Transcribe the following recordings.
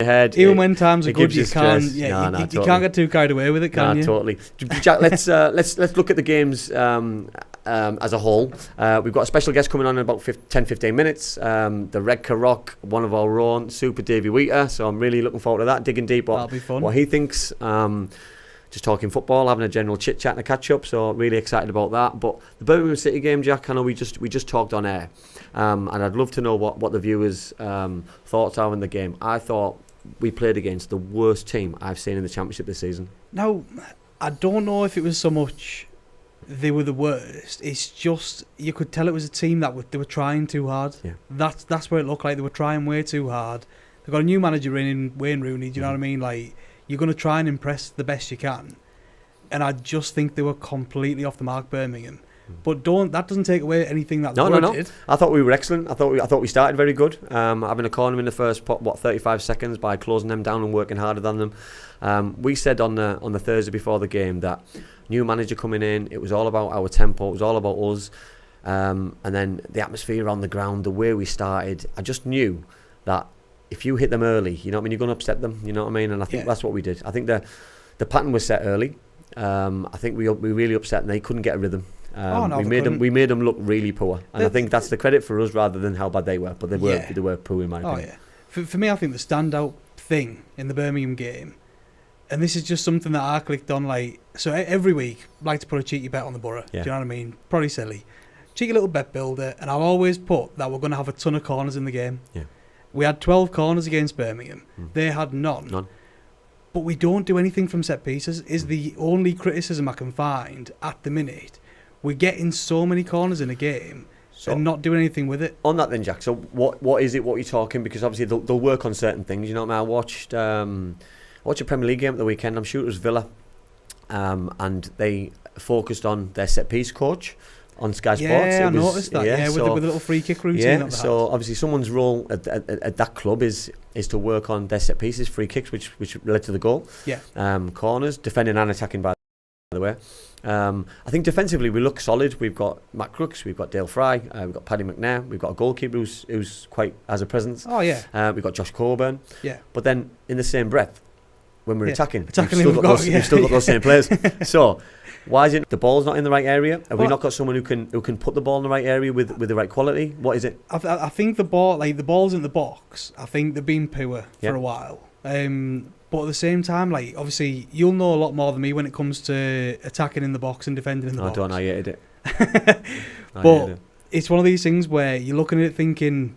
head. Even when times are good, you can't. Stress. Yeah, No, you can't get too carried away with it, can you? Totally. Jack, let's look at the games as a whole. We've got a special guest coming on in about 10-15 minutes. The Red Rock, one of our own, Super Davy Wheater. So I'm really looking forward to that. Digging deep That'll be fun. what he thinks. Just talking football, having a general chit chat and a catch up. So really excited about that. But the Birmingham City game, Jack, I know we just talked on air, and I'd love to know what the viewers' thoughts are on the game. I thought we played against the worst team I've seen in the Championship this season. Now, I don't know if it was so much they were the worst. It's just you could tell it was a team that they were trying too hard. Yeah. That's where it looked like they were trying way too hard. They've got a new manager in Wayne Rooney. Do you know what I mean? Like, you're going to try and impress the best you can. And I just think they were completely off the mark, Birmingham. But that doesn't take away anything that No. did. I thought we were excellent. I thought we started very good. Having a corner in the first 35 seconds by closing them down and working harder than them. We said on the Thursday before the game that new manager coming in, it was all about our tempo, it was all about us. And then the atmosphere on the ground, the way we started, I just knew that if you hit them early, you know what I mean, you're going to upset them, you know what I mean? And I think that's what we did. I think the pattern was set early. I think we really upset them. They couldn't get a rhythm. We made them look really poor, and I think that's the credit for us rather than how bad they were. But they were poor in my opinion. For me, I think the standout thing in the Birmingham game, and this is just something that I clicked on. Like, so every week, I like to put a cheeky bet on the Boro. Do you know what I mean? Probably silly, cheeky little bet builder, and I've always put that we're going to have a ton of corners in the game. Yeah, we had 12 corners against Birmingham. They had none. But we don't do anything from set pieces. Is the only criticism I can find at the minute. We're getting so many corners in a game and not doing anything with it. On that then, Jack, so what is it, what are you talking? Because obviously they'll work on certain things. You know what I mean? I watched a Premier League game at the weekend. I'm sure it was Villa. And they focused on their set-piece coach on Sky Sports. Yeah, I noticed that. Yeah, with the little free kick routine that they had. So obviously someone's role at that club is to work on their set-pieces, free kicks, which led to the goal. Yeah. Corners, defending and attacking, by the way. I think defensively we look solid. We've got Matt Crooks, we've got Dale Fry, we've got Paddy McNair, we've got a goalkeeper who's quite has a presence. Oh yeah. We've got Josh Coburn. Yeah. But then in the same breath, when we're attacking we've still got those same players. So why is it the ball's not in the right area? Have we not got someone who can put the ball in the right area with the right quality? What is it? I think the ball's in the box. I think they've been poor for a while. But at the same time, like, obviously, you'll know a lot more than me when it comes to attacking in the box and defending in the box. I don't. I hated it. But it's one of these things where you're looking at it thinking,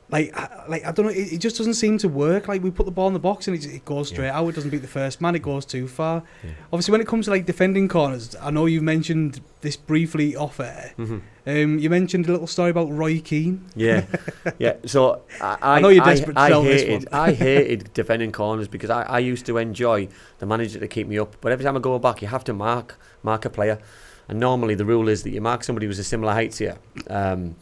like I don't know, it just doesn't seem to work. Like, we put the ball in the box and it goes straight out. It doesn't beat the first man. It goes too far. Yeah. Obviously, when it comes to like defending corners, I know you've mentioned this briefly off air. Mm-hmm. You mentioned a little story about Roy Keane. Yeah. So I know you're desperate to tell this one. I hated defending corners because I used to enjoy the manager to keep me up. But every time I go back, you have to mark a player, and normally the rule is that you mark somebody who's a similar height to you.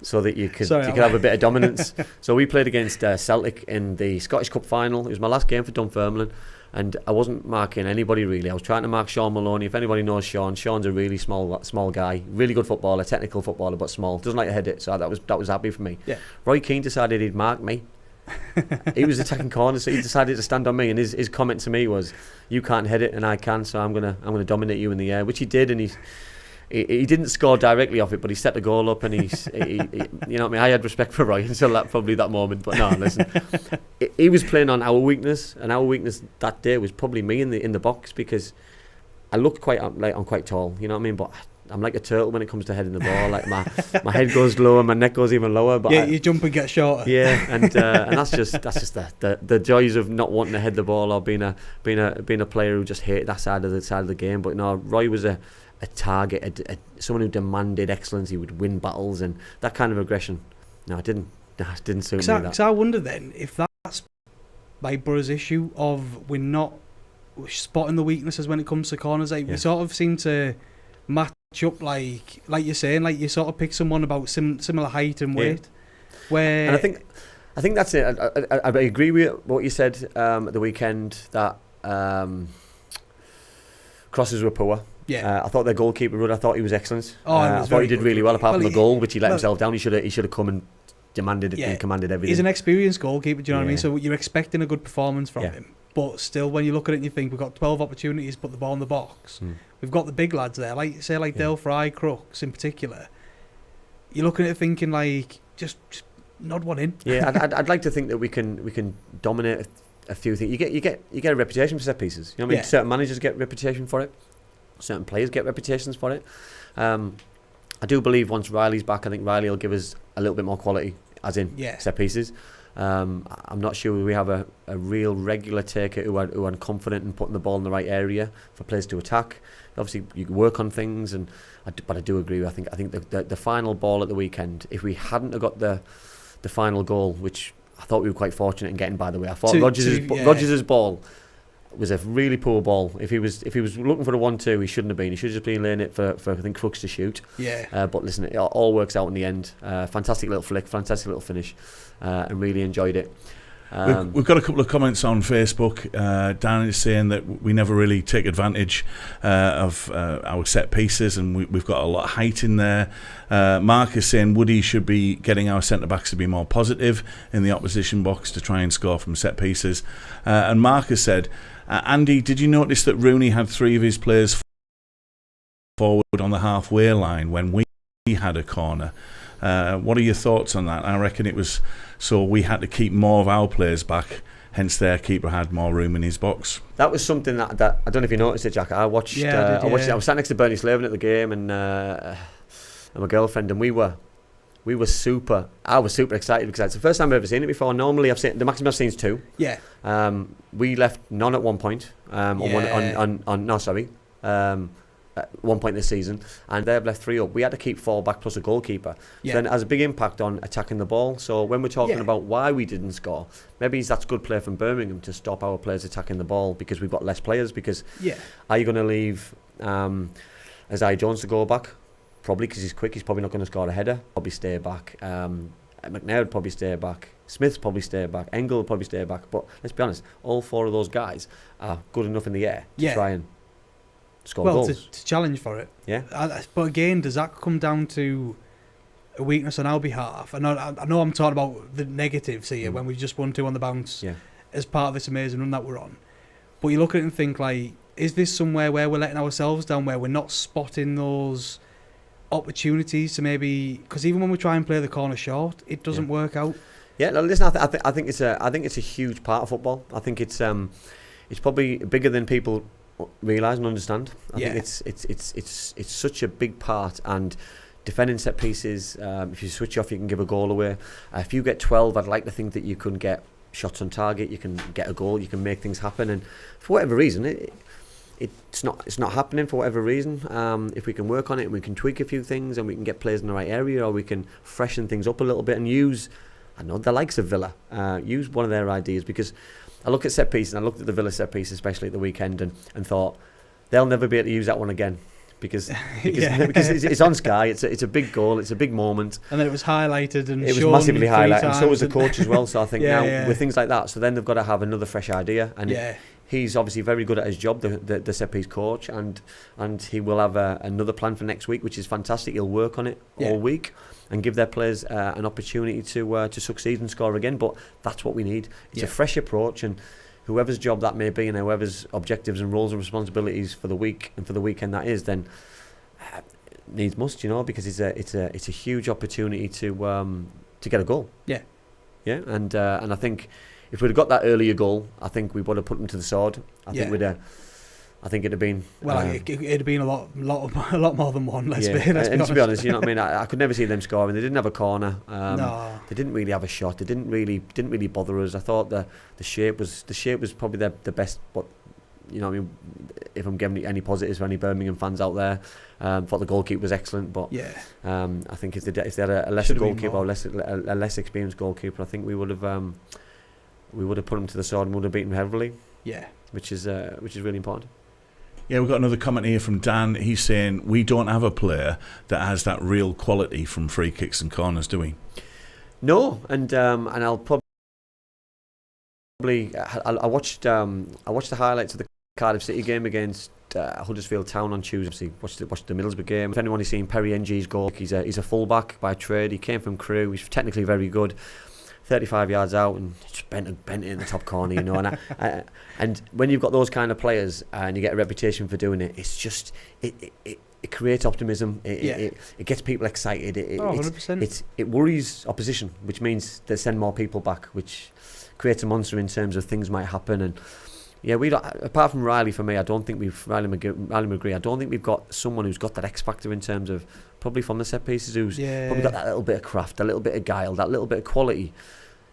So that you could have a bit of dominance. So we played against Celtic in the Scottish Cup final. It was my last game for Dunfermline, and I wasn't marking anybody really. I was trying to mark Sean Maloney. If anybody knows Sean's a really small guy, really good footballer, technical footballer, but small. Doesn't like to head it, so that was happy for me. Yeah. Roy Keane decided he'd mark me. He was attacking corners, so he decided to stand on me, and his comment to me was, "You can't head it, and I can, so I'm gonna dominate you in the air," which he did, and he didn't score directly off it, but he set the goal up, and he you know what I mean. I had respect for Roy until that moment. But no, listen, he was playing on our weakness, and our weakness that day was probably me in the box, because I looked I'm quite tall, you know what I mean. But I'm like a turtle when it comes to heading the ball. Like my head goes lower, my neck goes even lower. But you jump and get shorter. Yeah, and that's just the joys of not wanting to head the ball, or being a player who just hated that side of the game. But no, Roy was a target, someone who demanded excellence. He would win battles, and that kind of aggression. No, it didn't suit me. Because I wonder then if that's like Boro's issue of we're not spotting the weaknesses when it comes to corners. Like, we sort of seem to match up, like you're saying, like you sort of pick someone about similar height and weight. Where, and I think that's it. I agree with what you said at the weekend, that crosses were poor. Yeah, I thought their goalkeeper, I thought he was excellent. I thought he did really well, apart from the goal, which he let himself down. He should have come and demanded it and commanded everything. He's an experienced goalkeeper, do you know what I mean? So you're expecting a good performance from him. But still, when you look at it and you think, we've got 12 opportunities to put the ball in the box. We've got the big lads there, like Dale Fry, Crooks in particular. You're looking at it thinking, like, just nod one in. Yeah, I'd like to think that we can dominate a few things. You get a reputation for set pieces. You know what I mean? Certain managers get reputation for it. Certain players get reputations for it. I do believe once Riley's back, I think Riley will give us a little bit more quality, as in set pieces. I'm not sure we have a real regular taker who are confident in putting the ball in the right area for players to attack. Obviously, you can work on things, but I do agree. I think the final ball at the weekend, if we hadn't have got the final goal, which I thought we were quite fortunate in getting, by the way. I thought Rodgers' ball was a really poor ball. If he was looking for the 1-2, he shouldn't have been. He should have just been laying it for I think Crooks to shoot. But listen, it all works out in the end. Fantastic little flick, fantastic little finish, and really enjoyed it. We've got a couple of comments on Facebook. Dan is saying that we never really take advantage of our set pieces, and we've got a lot of height in there. Mark is saying Woody should be getting our centre-backs to be more positive in the opposition box to try and score from set pieces. And Mark has said, Andy, did you notice that Rooney had 3 of his players forward on the halfway line when we had a corner? What are your thoughts on that? I reckon it was so we had to keep more of our players back, hence their keeper had more room in his box. That was something that I don't know if you noticed it, Jack. I watched. I was sat next to Bernie Slavin at the game, and my girlfriend, and we were super. I was super excited because it's the first time I've ever seen it before. Normally, I've seen the maximum I've seen is 2. We left none at one point. At one point this season, and they've left 3 up. We had to keep 4 back plus a goalkeeper. So then it has a big impact on attacking the ball. So when we're talking about why we didn't score, maybe that's good play from Birmingham to stop our players attacking the ball because we've got less players. Because are you going to leave Isaiah Jones to go back? Probably, because he's quick. He's probably not going to score a header. Probably stay back. McNair would probably stay back. Smith's probably stay back. Engel will probably stay back. But let's be honest, all 4 of those guys are good enough in the air to try and score goals. To challenge for it. But again, does that come down to a weakness on our behalf? I know I'm talking about the negatives here when we just won 2 on the bounce as part of this amazing run that we're on. But you look at it and think, like, is this somewhere where we're letting ourselves down, where we're not spotting those opportunities to maybe... Because even when we try and play the corner short, it doesn't work out. Yeah, no, listen, I think it's a huge part of football. I think it's probably bigger than people realise and understand. I think it's such a big part, and defending set pieces, if you switch off you can give a goal away. If you get 12, I'd like to think that you can get shots on target, you can get a goal, you can make things happen, and for whatever reason it's not happening for whatever reason. If we can work on it and we can tweak a few things and we can get players in the right area, or we can freshen things up a little bit and use, I know, the likes of Villa, use one of their ideas, because I look at set pieces, and I looked at the Villa set piece, especially at the weekend, and thought they'll never be able to use that one again because it's on Sky. It's a big goal. It's a big moment, and then it was highlighted and it was massively highlighted, and so was the coach as well. So I think with things like that, so then they've got to have another fresh idea, and he's obviously very good at his job, the set piece coach, and he will have another plan for next week, which is fantastic. He'll work on it all week and give their players an opportunity to succeed and score again. But that's what we need. It's a fresh approach, and whoever's job that may be, and whoever's objectives and roles and responsibilities for the week and for the weekend that is, then needs must, because it's a huge opportunity to get a goal. And I think if we'd have got that earlier goal, I think we would have put them to the sword. I think it'd have been... it'd have been a lot more than one, let's be honest. And to be honest, you know what I mean, I could never see them scoring. They didn't have a corner. They didn't really have a shot. They didn't really bother us. I thought the shape was probably the best, but you know what I mean, if I'm giving any positives for any Birmingham fans out there, thought the goalkeeper was excellent, but I think if they had a lesser goalkeeper or a less experienced goalkeeper, I think we would have put him to the sword and would have beaten him heavily. Which is really important. Yeah, we've got another comment here from Dan. He's saying we don't have a player that has that real quality from free kicks and corners, do we? No, and I'll probably I watched the highlights of the Cardiff City game against Huddersfield Town on Tuesday. Obviously, watched the Middlesbrough game. If anyone has seen Perry Ng's goal, he's a full-back by trade. He came from Crewe. He's technically very good. 35 yards out and just bent it in the top corner, you know. And when you've got those kind of players and you get a reputation for doing it, it's just it creates optimism. It gets people excited. 100%. It worries opposition, which means they send more people back, which creates a monster in terms of things might happen. And yeah, we don't, apart from Riley, for me, I don't think we've Riley McGree. I don't think we've got someone who's got that X factor in terms of probably from the set pieces, who's probably got that little bit of craft, a little bit of guile, that little bit of quality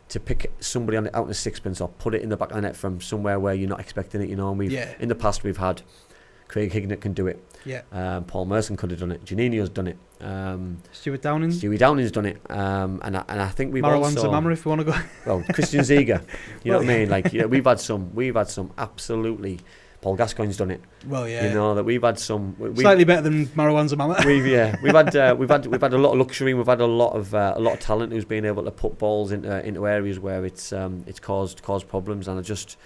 to pick somebody out in a sixpence or put it in the back of the net from somewhere where you're not expecting it, you know. And in the past we've had Craig Hignett can do it. Paul Merson could have done it. Janino's done it. Stewie Downing's done it. And I think we've also... Marwan if you want to go. Well, Christian Ziege. You know what I mean? Like, we've had some absolutely... Paul Gascoigne's done it. Well, yeah. You know that we've had some slightly better than Marwan Zamama. We've had a lot of luxury. We've had a lot of talent who's been able to put balls into areas where it's caused problems. And I just,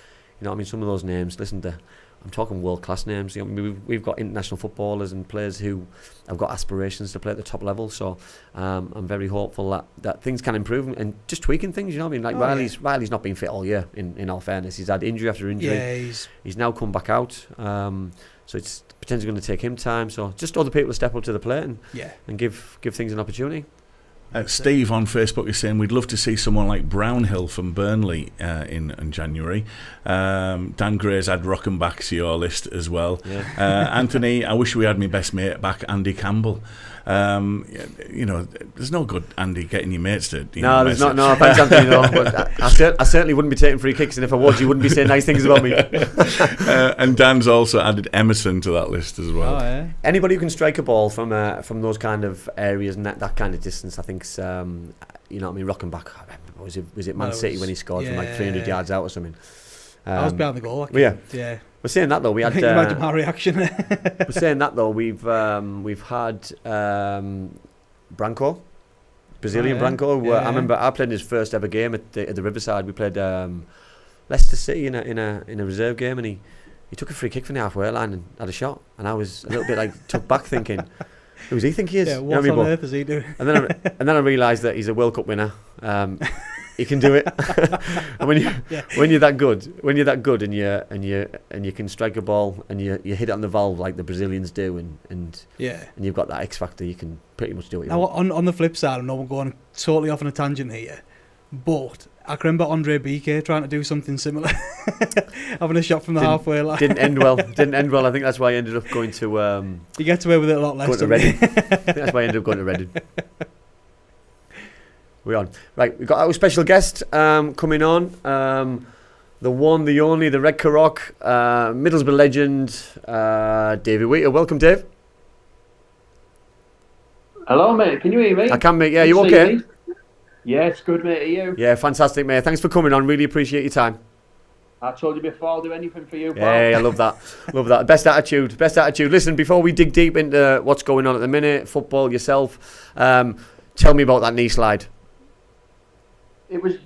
you know what I mean, some of those names. Listen to, I'm talking world class names. You know, we've got international footballers and players who have got aspirations to play at the top level. So I'm very hopeful that things can improve and just tweaking things. You know what I mean? Like Riley's not been fit all year. In all fairness, he's had injury after injury. Yeah, he's now come back out. So it's potentially going to take him time. So just other people to step up to the plate and give things an opportunity. Steve on Facebook is saying we'd love to see someone like Brownhill from Burnley in January. Dan Gray's had Rockenbach to your list as well. Anthony, I wish we had my best mate back, Andy Campbell. You know, there's no good Andy getting your mates to. No, there's not. No, thanks, Anthony. No, but I certainly wouldn't be taking free kicks, and if I was, you wouldn't be saying nice things about me. And Dan's also added Emerson to that list as well. Oh, yeah. Anybody who can strike a ball from those kind of areas and that kind of distance, I think, you know what I mean. Rockenbach, was it Man City when he scored from like 300 yards out or something? I was behind the goal. Yeah. We're saying that though. We had. Imagine my reaction. We're saying that though. We've had Branco, Brazilian Branco. I remember I played his first ever game at the Riverside. We played Leicester City in a reserve game, and he took a free kick from the halfway line and had a shot. And I was a little bit like took back thinking, who does he think he is? Yeah, what on earth is he doing? And then I realised that he's a World Cup winner. He can do it. And when you're that good and you can strike a ball and you hit it on the valve like the Brazilians do and you've got that X factor, you can pretty much do it. Now on the flip side, I know we're going totally off on a tangent here, but I can remember Andre Biquet trying to do something similar, having a shot from the halfway line. Didn't end well. I think that's why he ended up going to. He gets away with it a lot less. Going to Reading. I think that's why he ended up going to Reading. We're on. Right, we've got our special guest coming on. The one, the only, the Red Carrock, Middlesbrough legend, Davey Wheater. Welcome, Dave. Hello, mate. Can you hear me? I can, mate. Yeah, you okay? Yeah, it's good, mate. Are you? Yeah, fantastic, mate. Thanks for coming on. Really appreciate your time. I told you before, I'll do anything for you, pal. Yeah, I love that. Love that. Best attitude. Listen, before we dig deep into what's going on at the minute, football, yourself, tell me about that knee slide. It was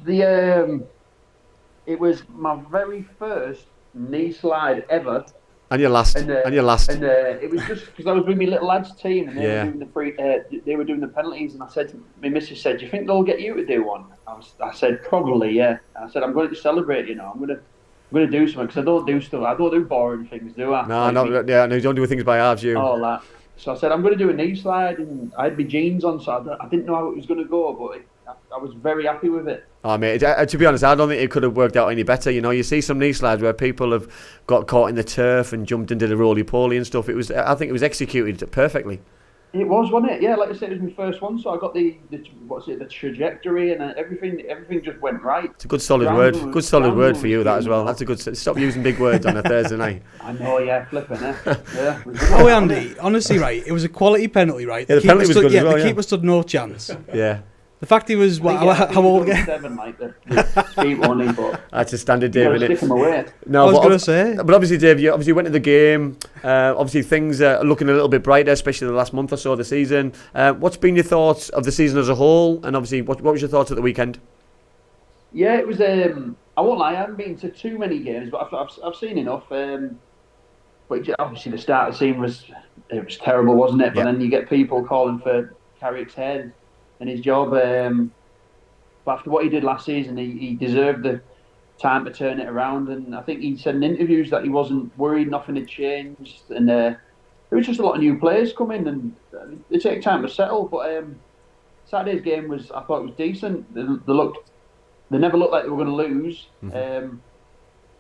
it was my very first knee slide ever. And your last. And it was just because I was with my little lads team and they were doing the penalties, and I said, my missus said, "Do you think they'll get you to do one?" I said, "Probably, yeah." I said, "I'm going to celebrate, you know. I'm going to do something because I don't do stuff. I don't do boring things, do I?" No, no, you don't do things by halves, you. All that. So I said, "I'm going to do a knee slide," and I had my jeans on, so I didn't know how it was going to go, but I was very happy with it. Oh, mate, to be honest, I don't think it could have worked out any better. You know, you see some knee slides where people have got caught in the turf and jumped and did a roly-poly and stuff. I think it was executed perfectly. It was, wasn't it? Yeah, like I said, it was my first one, so I got the trajectory and everything just went right. It's a good solid word. Good solid word for you, that as well. That's a good... Stop using big words on a Thursday night. I know, yeah, flipping, eh? Yeah. Oh, Andy, honestly, right, it was a quality penalty, right? Yeah, the penalty was good as well, the keeper stood no chance. Yeah. The fact he was, how old again? 7, like the keep only, but that's a standard, Dave, stick him away. No, I was going to say. But obviously, Dave, you obviously went to the game. Obviously, things are looking a little bit brighter, especially the last month or so of the season. What's been your thoughts of the season as a whole? And obviously, what was your thoughts at the weekend? Yeah, it was. I won't lie, I haven't been to too many games, but I've seen enough. but obviously the start of the season was terrible, wasn't it? But then you get people calling for Carrick's head and his job. But after what he did last season, he deserved the time to turn it around. And I think he said in interviews that he wasn't worried, nothing had changed, and there was just a lot of new players coming, and they take time to settle. But Saturday's game I thought it was decent. They never looked like they were going to lose.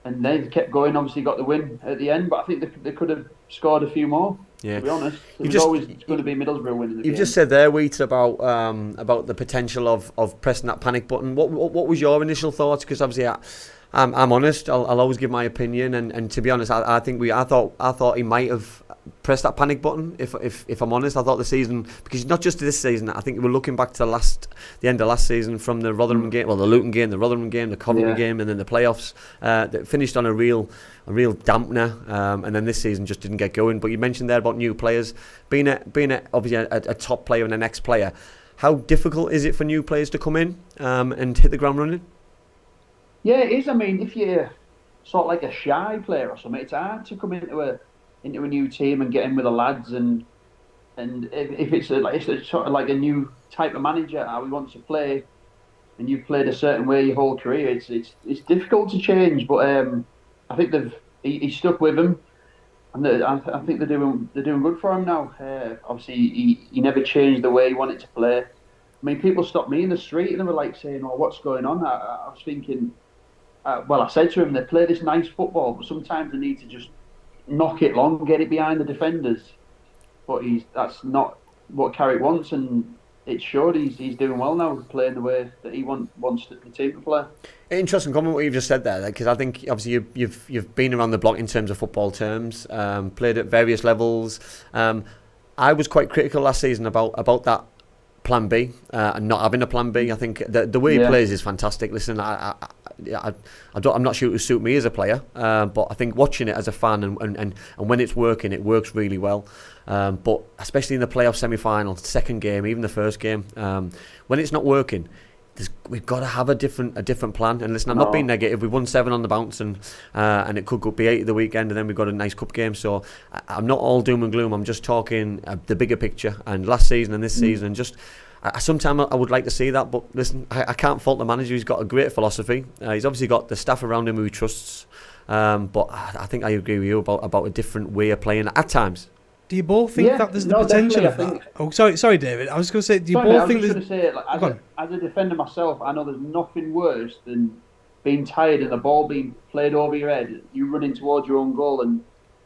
And they kept going. Obviously, got the win at the end, but I think they could have scored a few more. Yeah. To be honest, it was always going to be Middlesbrough winning the game. You've just said there, Wheat, about the potential of pressing that panic button. What was your initial thoughts? Because obviously, I'm honest. I'll always give my opinion, and to be honest, I thought he might have pressed that panic button. If I'm honest, I thought the season, because not just this season. I think we're looking back to the end of last season, from the Rotherham game, the Luton game, the Rotherham game, the Coventry game, and then the playoffs that finished on a real dampener, and then this season just didn't get going. But you mentioned there about new players being obviously a top player and an ex-player. How difficult is it for new players to come in and hit the ground running? Yeah, it is. I mean, if you're sort of like a shy player or something, it's hard to come into a new team and get in with the lads, and if it's sort of like a new type of manager how he wants to play, and you've played a certain way your whole career, it's difficult to change. But I think he's stuck with him, and I think they're doing good for him now. Obviously, he never changed the way he wanted to play. I mean, people stopped me in the street and they were like saying, "Oh, what's going on?" I was thinking, well, I said to him, they play this nice football, but sometimes they need to just knock it long, get it behind the defenders. But that's not what Carrick wants, and it showed. He's doing well now, playing the way that he wants the team to play. Interesting comment what you've just said there, because I think obviously you've been around the block in terms of football terms, played at various levels. I was quite critical last season about that plan B and not having a plan B. I think the way he plays is fantastic. Listen, I'm not sure it would suit me as a player, but I think watching it as a fan and when it's working, it works really well. But especially in the playoff semi-final, second game, even the first game, when it's not working, we've got to have a different plan. And listen, I'm not being negative. We won 7 on the bounce, and it could be 8 at the weekend, and then we've got a nice cup game. So I'm not all doom and gloom. I'm just talking the bigger picture. And last season and this season, just sometimes I would like to see that. But listen, I can't fault the manager. He's got a great philosophy. He's obviously got the staff around him who he trusts. But I think I agree with you about a different way of playing at times. Do you both think that there's the potential of that? Oh, sorry, David. I was going to say, do you both think there's... As a defender myself, I know there's nothing worse than being tired and the ball being played over your head, you running towards your own goal, and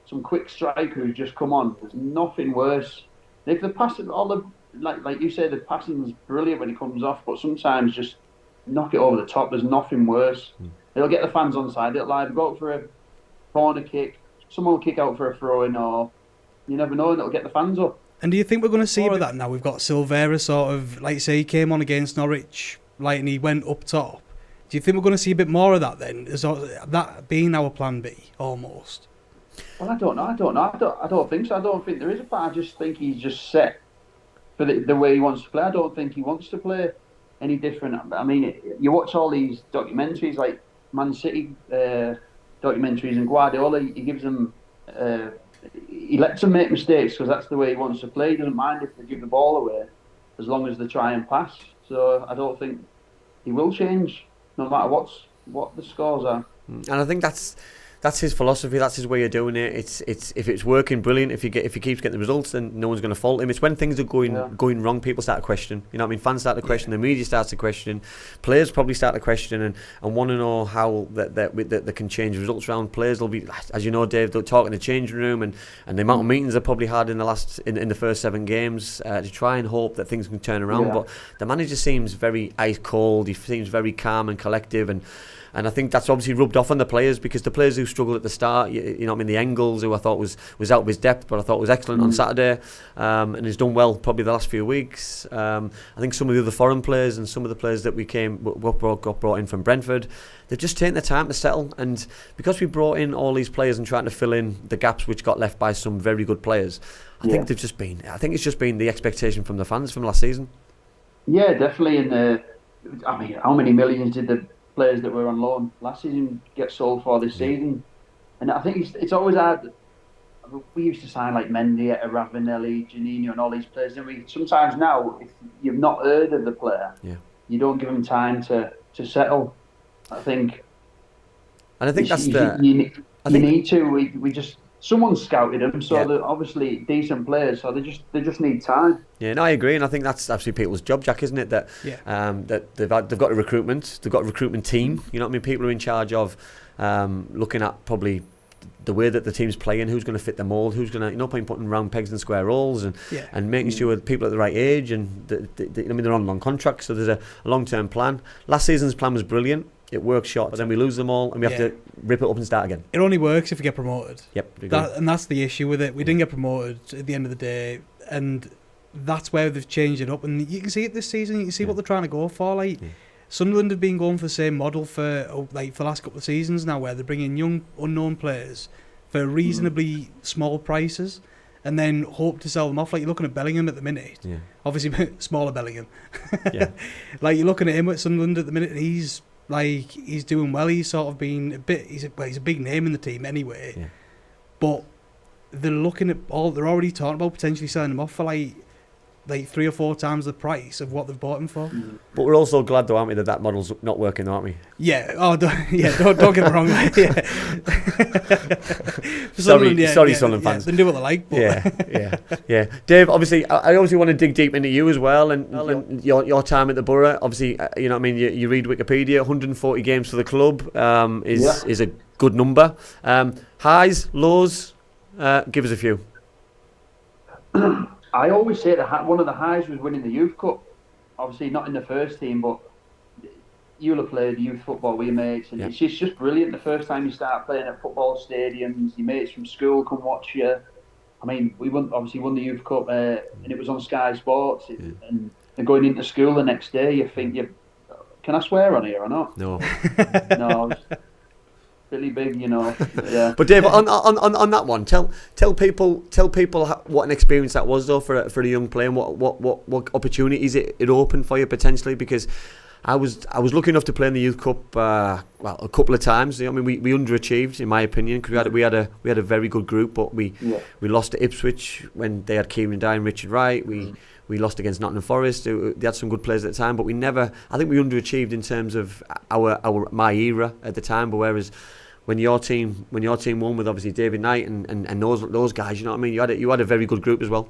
some quick striker who's just come on. There's nothing worse. If the passing, like you say, the passing's brilliant when it comes off, but sometimes just knock it over the top. There's nothing worse. It'll get the fans on side. It'll either go out for a corner kick, someone will kick out for a throw-in, or you never know, and it'll get the fans up. And do you think we're going to see that now? We've got Silvera sort of, like say, he came on against Norwich, and he went up top. Do you think we're going to see a bit more of that then? Is that being our plan B, almost? Well, I don't know. I don't think so. I don't think there is a plan. I just think he's just set for the way he wants to play. I don't think he wants to play any different. I mean, you watch all these documentaries, like Man City documentaries, and Guardiola, he gives them... he lets them make mistakes because that's the way he wants to play. He doesn't mind if they give the ball away, as long as they try and pass. So I don't think he will change, no matter what the scores are. And I think that's his philosophy. That's his way of doing it. It's if it's working, brilliant. If he keeps getting the results, then no one's going to fault him. It's when things are going wrong, people start to question. You know what I mean? Fans start to question. The media starts to question. Players probably start to question and want to know how that they can change results around. Players will be, as you know, Dave, they'll talk in the changing room, and the amount of meetings they probably had in the first 7 games to try and hope that things can turn around. But the manager seems very ice cold. He seems very calm and collective, and I think that's obviously rubbed off on the players, because the players who struggled at the start, you know what I mean, the Engels, who I thought was out of his depth, but I thought was excellent on Saturday, and has done well probably the last few weeks. I think some of the other foreign players and some of the players that got brought in from Brentford, they've just taken the time to settle, and because we brought in all these players and trying to fill in the gaps which got left by some very good players, I think it's just been the expectation from the fans from last season. Yeah, definitely. And I mean, how many millions did the players that were on loan last season get sold for this season? And I think it's always hard we used to sign like Mendy, Ravanelli, Janino, and all these players, didn't we? Sometimes now, if you've not heard of the player, you don't give them time to settle. I think. And I think that's you need to. We just someone scouted them, so they're obviously decent players. So they just need time. Yeah, no, I agree, and I think that's actually people's job, Jack, isn't it? That that they've got a recruitment team. You know what I mean? People are in charge of looking at probably the way that the team's playing, who's going to fit the mould, who's going to putting round pegs and square holes, and making sure that people at the right age, and they're on long contracts, so there's a long-term plan. Last season's plan was brilliant. It works short, but then we lose them all, and we have to rip it up and start again. It only works if we get promoted. Yep, and that's the issue with it. We didn't get promoted at the end of the day, and that's where they've changed it up. And you can see it this season. You can see what they're trying to go for. Like Sunderland have been going for the same model for the last couple of seasons now, where they're bringing young, unknown players for reasonably small prices, and then hope to sell them off. Like you're looking at Bellingham at the minute. Yeah. Obviously, smaller Bellingham. Like you're looking at him at Sunderland at the minute. He's doing well. He's sort of been he's a big name in the team anyway. Yeah. But they're looking at they're already talking about potentially selling him off for like 3 or 4 times the price of what they've bought him for. But we're also glad, though, aren't we, that model's not working, aren't we? Yeah. Oh, don't get me wrong. Sorry, Sunderland fans. They do what they like. But yeah. Dave, obviously, I obviously want to dig deep into you as well, and your time at the Boro. Obviously, you know what I mean. You read Wikipedia. 140 games for the club is a good number. Highs, lows. Give us a few. I always say that one of the highs was winning the Youth Cup. Obviously, not in the first team, but you'll have played youth football with your mates, and it's just brilliant. The first time you start playing at football stadiums, your mates from school come watch you. I mean, we won the Youth Cup, and it was on Sky Sports. And going into school the next day, you think, can I swear on here or not? No. No. Really big, you know. Yeah. But Dave, on that one, tell people what an experience that was, though, for a young player, and what opportunities it opened for you potentially. Because I was lucky enough to play in the Youth Cup a couple of times. I mean, we underachieved in my opinion, because we had a very good group, but we lost to Ipswich when they had Kieran Dye and Richard Wright. We lost against Nottingham Forest. They had some good players at the time, but we never. I think we underachieved in terms of my era at the time. But whereas when your team won with obviously David Knight and those guys, you know what I mean. You had a very good group as well.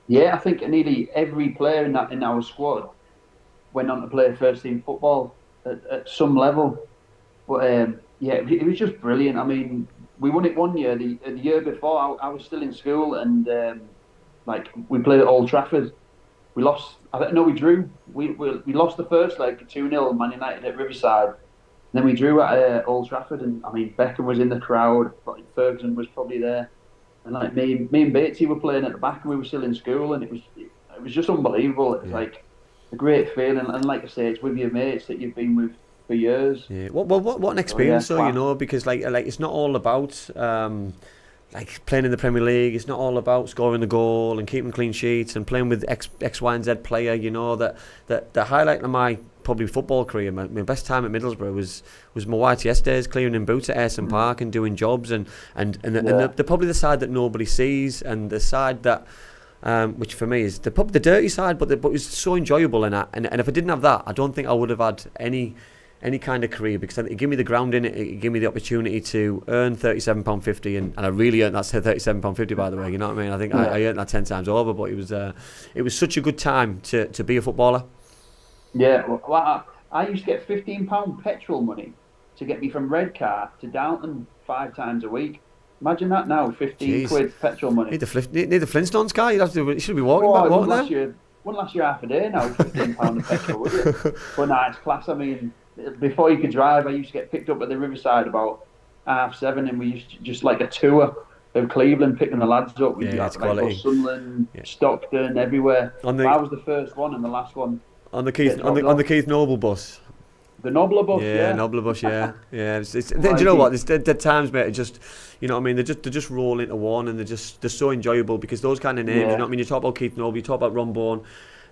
Yeah, I think nearly every player in our squad went on to play first team football at some level. But it was just brilliant. I mean, we won it one year. The year before, I was still in school, and we played at Old Trafford. We lost. We drew. We lost the first leg 2-0. Man United at Riverside. And then we drew at Old Trafford, and I mean Beckham was in the crowd. Ferguson was probably there, and me and Batesy were playing at the back, and we were still in school, and it was just unbelievable. It was like a great feeling, and like I say, it's with your mates that you've been with for years. Yeah. What an experience, though, you know, because like it's not all about playing in the Premier League. It's not all about scoring the goal and keeping clean sheets and playing with X, Y, and Z player. You know that the highlight of my probably football career, my best time at Middlesbrough was my YTS days, clearing in boots at Ayresome Park and doing jobs, and they're probably the side that nobody sees, and the side that which for me is the dirty side, but it was so enjoyable in that. And if I didn't have that, I don't think I would have had any kind of career, because it gave me the ground in it. It gave me the opportunity to earn £37.50, and I really earned that £37.50, by the way. You know what I mean? I think I earned that 10 times over, but it was such a good time to be a footballer. Yeah, well, I used to get £15 petrol money to get me from Redcar to Downton 5 times a week. Imagine that now, 15 quid petrol money. Need the Flintstones car. You should be walking back, wouldn't there? Wouldn't last you half a day now, £15 of petrol, would it? But no, it's class. I mean, before you could drive, I used to get picked up at the Riverside about 7:30, and we used to just like a tour of Cleveland, picking the lads up. We'd Sunderland, Stockton, everywhere. I was the first one and the last one. On the Keith Noble bus. The Nobler bus, yeah. Nobler bus, yeah. Do you know what? There's times, mate, just, you know what I mean, they just roll into one, and they're so enjoyable, because those kind of names, you know what I mean, you talk about Keith Noble, you talk about Ron Bourne,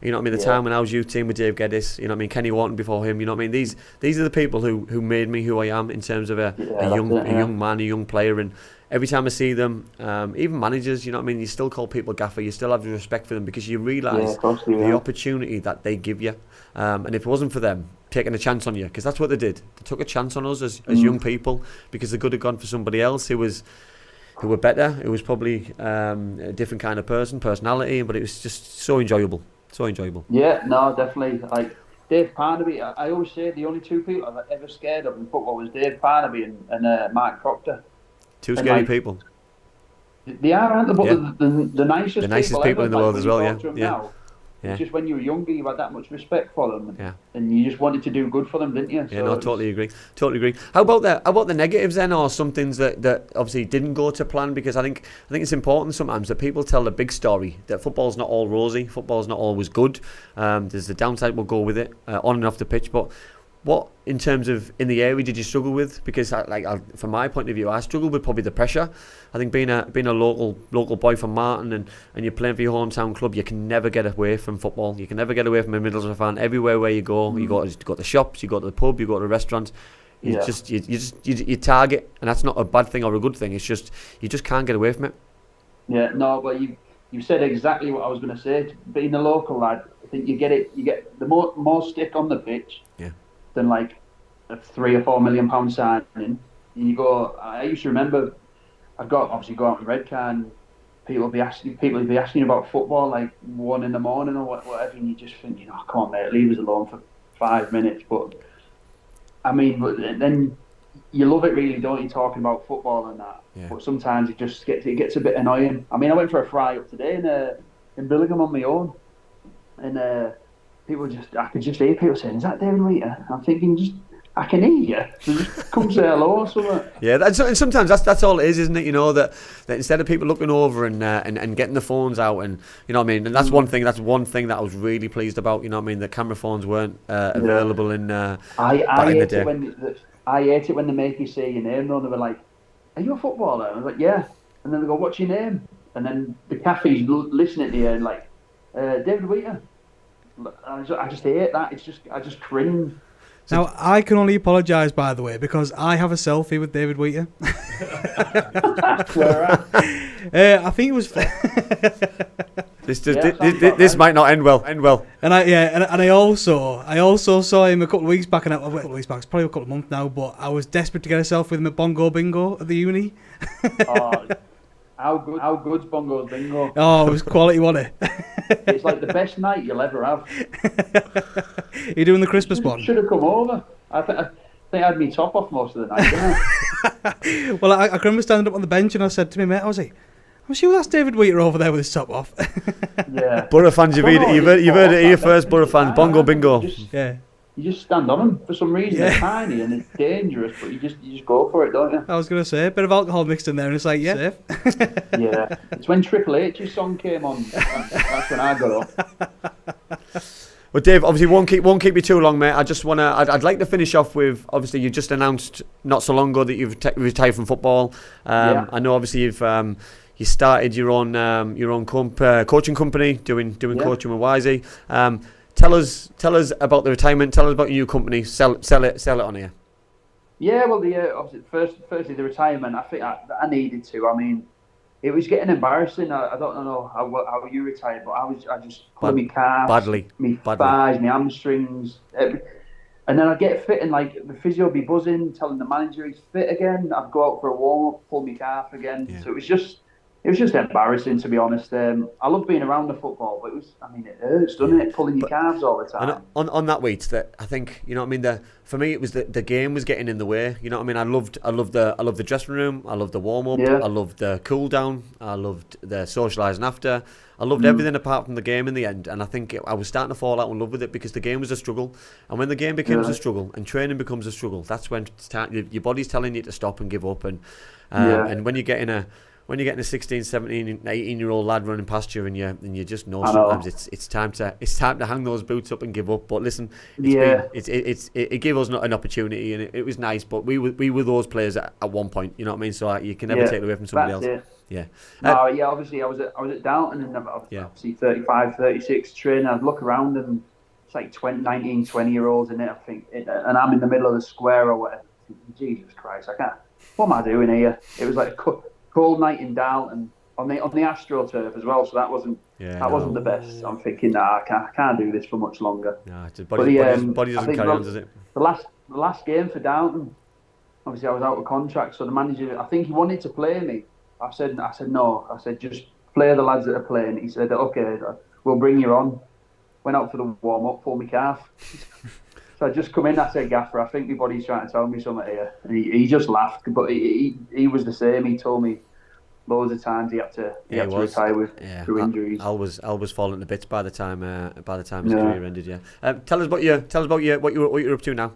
you know what I mean, the time when I was youth team with Dave Geddes, you know what I mean, Kenny Wharton before him, you know what I mean, these are the people who made me who I am in terms of a young man, a young player, and every time I see them, even managers, you know what I mean, you still call people gaffer, you still have respect for them because you realise the opportunity that they give you. And if it wasn't for them taking a chance on you, because that's what they did, they took a chance on us as young people, because they could have gone for somebody else who were better, who was probably a different kind of personality, but it was just so enjoyable. Yeah, no, definitely. Like Dave Parnaby, I always say the only two people I've ever scared of in football was Dave Parnaby and Mark Proctor. Two scary people. They are, aren't they? But the nicest people ever, in the world as well, Now, it's just when you were younger, you had that much respect for them, and you just wanted to do good for them, didn't you? Yeah, no, totally agree. How about the negatives then, or some things that obviously didn't go to plan? Because I think it's important sometimes that people tell the big story, that football's not all rosy, football's not always good. There's the downside, we'll go with it, on and off the pitch. But what, in terms of in the area, did you struggle with? Because from my point of view, I struggled with probably the pressure. I think being a local boy from Martin and you're playing for your hometown club, you can never get away from football. You can never get away from a Middlesbrough fan. Everywhere where you go, you go to the shops, you go to the pub, you go to the restaurants. You target, and that's not a bad thing or a good thing. It's just you just can't get away from it. Yeah, no, but you said exactly what I was going to say. Being a local lad, I think you get the more stick on the pitch. Than like a £3 or £4 million signing. You go. I used to remember. I'd go out in Redcar, and people would be asking about football like 1 a.m. or whatever, and you just think, come on, mate, leave us alone for 5 minutes. But I mean, then you love it, really, don't you? Talking about football and that. Yeah. But sometimes it gets a bit annoying. I mean, I went for a fry up today in Billingham on my own, and I could just hear people saying, "Is that David Wheater?" I'm thinking, I can hear you. So just come say hello or something. Yeah, and sometimes that's all it is, isn't it? That instead of people looking over and getting the phones out, and you know what I mean. And that's one thing. That's one thing that I was really pleased about. You know what I mean. The camera phones weren't available in. I hate it when they make you say your name. Though they were like, "Are you a footballer?" And I was like, "Yeah." And then they go, "What's your name?" And then the caffee's listening to you and like, "David Wheater." I just hate that. I just cringe. Now, I can only apologise, by the way, because I have a selfie with David Wheater. Where at? I think it was... This might not end well. And I also saw him a couple of weeks back, it's probably a couple of months now, but I was desperate to get a selfie with him at Bongo Bingo at the uni. How good's Bongo's Bingo? Oh, it was quality, wasn't it? It's like the best night you'll ever have. You're doing the Christmas one? Should have come over. I think I had me top off most of the night, didn't I? Well, I can remember standing up on the bench and I said to my mate, I was like, I'm sure that's David Wheater over there with his top off. Yeah. Boro fans, you've heard it here first, Boro fans. Bongo Bingo. You just stand on them for some reason. They're tiny and it's dangerous, but you just go for it, don't you? I was going to say, a bit of alcohol mixed in there, and it's like, safe. Yeah, it's when Triple H's song came on. That's when I got up. Well, Dave, obviously won't keep you too long, mate. I'd like to finish off with, obviously you just announced not so long ago that you've retired from football. I know obviously you started your own coaching company, doing coaching with Wisey. Tell us about the retirement. Tell us about your new company. Sell it on here. Yeah, well, obviously, firstly the retirement. I think I needed to. I mean, it was getting embarrassing. I don't know how you retired, but I just pulled my calves, my thighs, my hamstrings, and then I get fit, and like the physio would be buzzing, telling the manager he's fit again. I'd go out for a warm up, pull my calf again. Yeah. So it was just embarrassing, to be honest. I love being around the football, but it hurts, doesn't it? Pulling your calves all the time. On that weight, that I think, you know what I mean. For me, it was the game was getting in the way. You know what I mean. I loved the dressing room. I loved the warm up. Yeah. I loved the cool down. I loved the socialising after. I loved everything apart from the game in the end. And I think I was starting to fall out in love with it because the game was a struggle. And when the game becomes a struggle and training becomes a struggle, that's when your body's telling you to stop and give up. And when you're getting a 16, 17, 18-year-old lad running past you, and you just know sometimes it's time to hang those boots up and give up. But listen, it gave us an opportunity, and it was nice. But we were those players at one point, you know what I mean. So you can never take it away from somebody else. It. Yeah. Obviously I was at Downton, and obviously 35, 36 training. I'd look around and it's like 19, 20-year-olds in it. I think, and I'm in the middle of the square or whatever. Jesus Christ, I can't. What am I doing here? It was like cold night in Darlington on the AstroTurf as well. So that wasn't the best. I'm thinking, I can't do this for much longer. No, body doesn't carry on, does it? The last game for Darlington, obviously I was out of contract, so the manager, I think he wanted to play me. I said no. I said just play the lads that are playing. He said okay, we'll bring you on. Went out for the warm up, pulled my calf. So I just come in. I said, Gaffer, I think my body's trying to tell me something here. And he just laughed, but he was the same. He told me loads of times he had to retire through injuries. Al was falling to bits by the time his career ended. Yeah. Tell us about what you're up to now.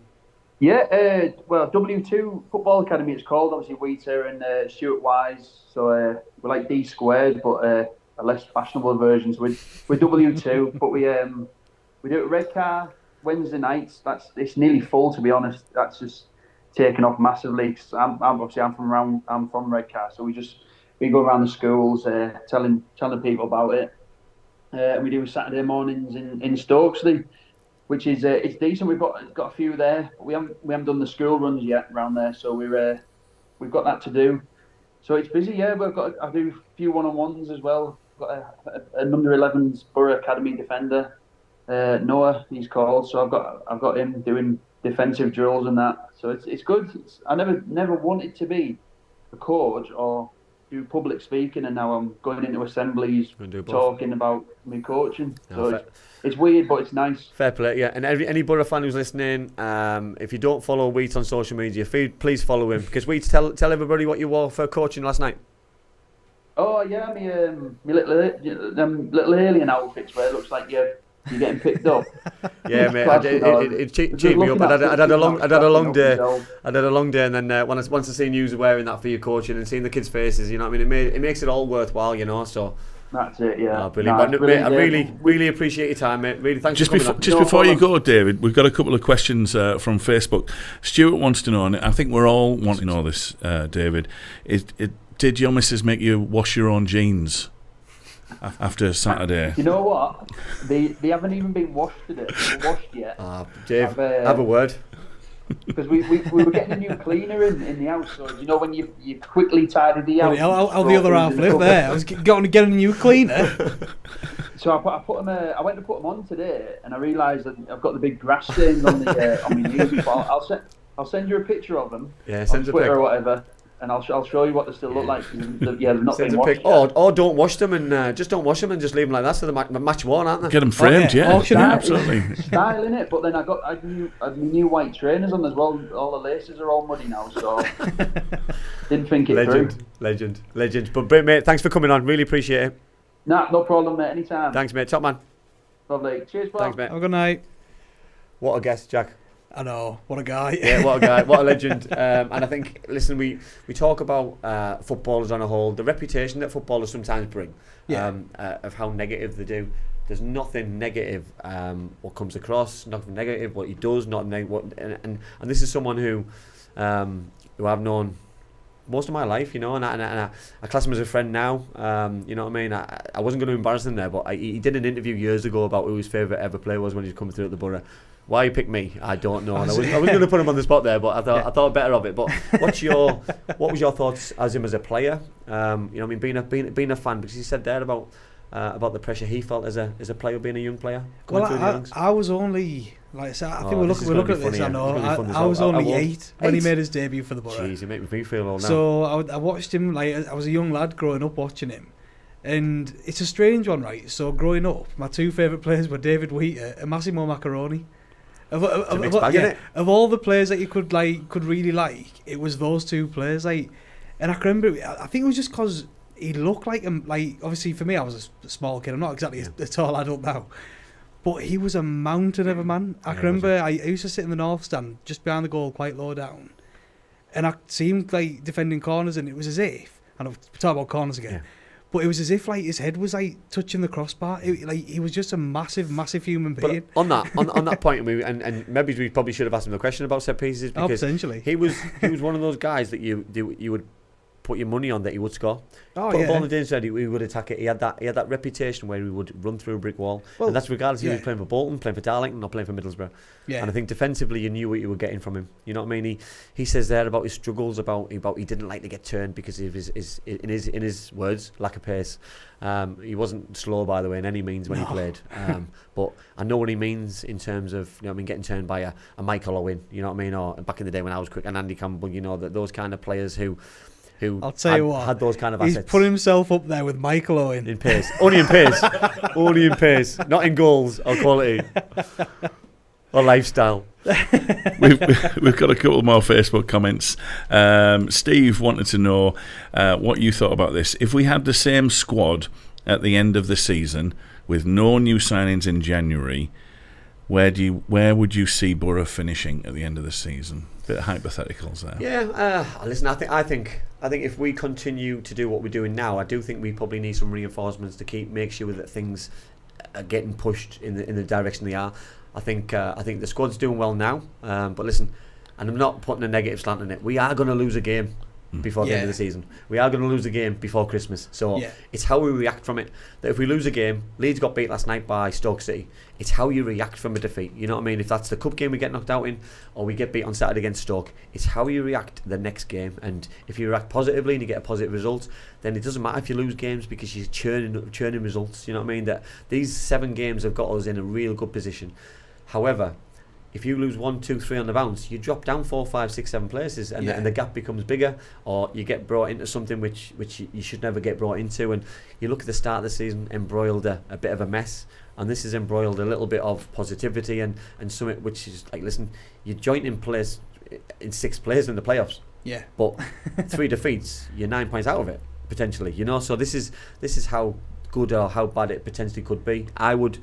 Yeah, well, W2 Football Academy it's called. Obviously, Wheater and Stuart Wise. So we're like D squared, but a less fashionable versions. We're W2, but we do it at Redcar Wednesday nights. It's nearly full, to be honest. That's just taken off massively. Cause I'm from Redcar, so we go around the schools telling people about it. And we do Saturday mornings in Stokesley, which is it's decent. We've got a few there. But we haven't done the school runs yet around there, so we've got that to do. So it's busy. Yeah, I do a few one-on-ones as well. I've got an under-11s Boro Academy defender, Noah he's called. So I've got him doing defensive drills and that. So it's good. I never wanted to be a coach or do public speaking, and now I'm going into assemblies talking about me coaching. So it's weird, but it's nice. Fair play, yeah. And any Boro fan who's listening, if you don't follow Wheat on social media, please follow him, because Wheat, tell everybody what you wore for coaching last night. Oh yeah, me little alien outfits where it looks like you're getting picked up. Yeah, mate. It cheered me up. I'd had a long day. I'd had a long day, and then once I seen you wearing that for your coaching and seeing the kids' faces, you know what I mean. It makes it all worthwhile, you know. So that's it. Yeah. Brilliant. Mate, I really appreciate your time, mate. Really, thanks. Just before you go, David, we've got a couple of questions from Facebook. Stuart wants to know, and I think we're all wanting to know this, David. Did your missus make you wash your own jeans after Saturday? You know what? They haven't even been washed yet. Dave, have a word. Because we were getting a new cleaner in the house, so you know when you quickly tidy the house. How the other half live there? I was going to get a new cleaner. So I put them. I went to put them on today, and I realised that I've got the big grass stains on my knees. I'll send you a picture of them. Yeah, send on Twitter or whatever. And I'll show you what they still look like. They've not been washed. Or don't wash them and just don't wash them and just leave them like that, so they're match worn, aren't they? Get them framed, absolutely. Style in it, but then I had new white trainers on as well. All the laces are all muddy now, so didn't think it through. Legend. But mate, thanks for coming on. Really appreciate it. Nah, no problem, mate. Anytime. Thanks, mate. Top man. Lovely. Cheers, bro. Thanks, mate. Have a good night. What a guest, Jack. I know, what a guy. Yeah, what a guy, what a legend. And I think, listen, we talk about footballers on a whole, the reputation that footballers sometimes bring, of how negative they do. There's nothing negative what comes across, nothing negative what he does, and this is someone who I've known most of my life, you know, and I class him as a friend now. You know what I mean? I wasn't going to embarrass him there, but he did an interview years ago about who his favourite ever player was when he was coming through at the Borough. Why you picked me, I don't know. And I was going to put him on the spot there, but I thought better of it. But what was your thoughts as him as a player? You know, I mean, being a fan, because he said there about the pressure he felt as a player, being a young player. I was only, like I said, I think we're looking at this. I know. I was only 8 when he made his debut for the Borough. Jeez, you make me feel old now. So I watched him, like I was a young lad growing up watching him. And it's a strange one, right? So growing up, my 2 favourite players were David Wheater and Massimo Macaroni. Of all the players that you could really like, it was those 2 players. Like, and I can remember, I think it was just because he looked like him. Like, obviously for me, I was a small kid. I'm not exactly a tall adult now, but he was a mountain of a man. I can remember I used to sit in the north stand just behind the goal, quite low down, and I see him like defending corners, and it was as if, and I'll talk about corners again. Yeah. But it was as if like his head was like touching the crossbar. He was just a massive human being. But on that point, and maybe we probably should have asked him the question about set pieces, because potentially he was one of those guys that you would put your money on that he would score. Oh, Put yeah. a ball in the danger, he would attack it. He had that reputation where he would run through a brick wall, Well, and that's regardless if he yeah. was playing for Bolton, playing for Darlington, or playing for Middlesbrough. Yeah. And I think defensively, you knew what you were getting from him. You know what I mean? He says there about his struggles, about he didn't like to get turned because of his in his words, lack of pace. He wasn't slow, by the way, in any means when he played. But I know what he means in terms of, you know what I mean, getting turned by a Michael Owen. You know what I mean? Or back in the day when I was quick, and Andy Campbell. You know, those kind of players who I'll tell you what, had those kind of he's assets. put himself up there with Michael Owen. In pace. Only in pace. Only in pace. Not in goals or quality. Or lifestyle. We've got a couple more Facebook comments. Steve wanted to know what you thought about this. If we had the same squad at the end of the season with no new signings in January, where would you see Boro finishing at the end of the season? Bit of hypotheticals there. Yeah, listen. I think if we continue to do what we're doing now, I do think we probably need some reinforcements to make sure that things are getting pushed in the direction they are. I think the squad's doing well now. But listen, and I'm not putting a negative slant on it. We are going to lose a game before the end of the season. We are going to lose a game before Christmas. So it's how we react from it. That if we lose a game, Leeds got beat last night by Stoke City. It's how you react from a defeat. You know what I mean? If that's the cup game we get knocked out in, or we get beat on Saturday against Stoke, it's how you react the next game. And if you react positively and you get a positive result, then it doesn't matter if you lose games because you're churning results. You know what I mean? That these 7 games have got us in a real good position. However, if you lose 1, 2, 3 on the bounce, you drop down 4, 5, 6, 7 places, and the gap becomes bigger, or you get brought into something which you should never get brought into. And you look at the start of the season, embroiled a bit of a mess, and this has embroiled a little bit of positivity and something which is like, listen, you're joint in place in 6th place in the playoffs. Yeah. But 3 defeats, you're 9 points out of it potentially. You know, so this is how good or how bad it potentially could be. I would